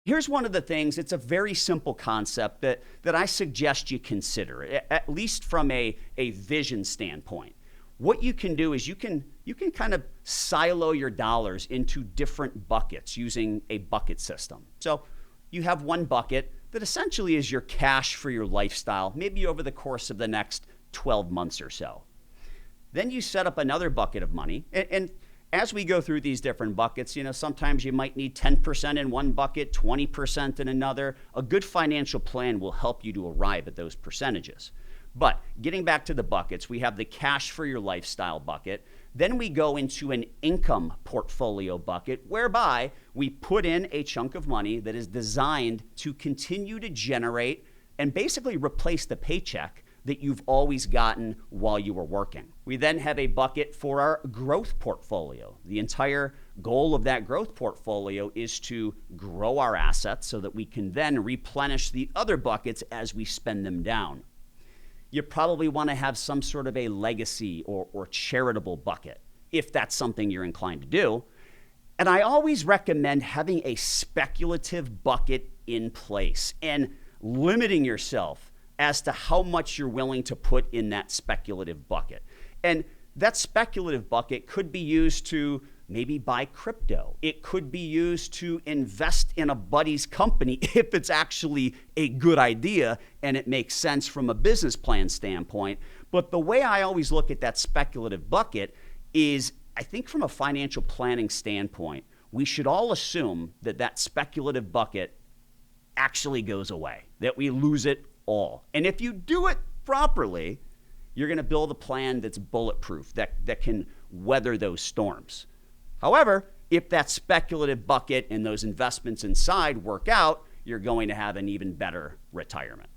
Here's one of the things, it's a very simple concept that I suggest you consider, at least from a vision standpoint. What you can do is you can kind of silo your dollars into different buckets using a bucket system. So you have one bucket that essentially is your cash for your lifestyle, maybe over the course of the next 12 months or so. Then you set up another bucket of money, and as we go through these different buckets, sometimes you might need 10% in one bucket, 20% in another. A good financial plan will help you to arrive at those percentages. But getting back to the buckets, we have the cash for your lifestyle bucket. Then we go into an income portfolio bucket, whereby we put in a chunk of money that is designed to continue to generate and basically replace the paycheck that you've always gotten while you were working. We then have a bucket for our growth portfolio. The entire goal of that growth portfolio is to grow our assets so that we can then replenish the other buckets as we spend them down. You probably want to have some sort of a legacy or charitable bucket, if that's something you're inclined to do. And I always recommend having a speculative bucket in place and limiting yourself as to how much you're willing to put in that speculative bucket. And that speculative bucket could be used to maybe buy crypto. It could be used to invest in a buddy's company if it's actually a good idea and it makes sense from a business plan standpoint. But the way I always look at that speculative bucket is, I think from a financial planning standpoint, we should all assume that that speculative bucket actually goes away, that we lose it all. And if you do it properly, you're going to build a plan that's bulletproof, that can weather those storms. However, if that speculative bucket and those investments inside work out, you're going to have an even better retirement.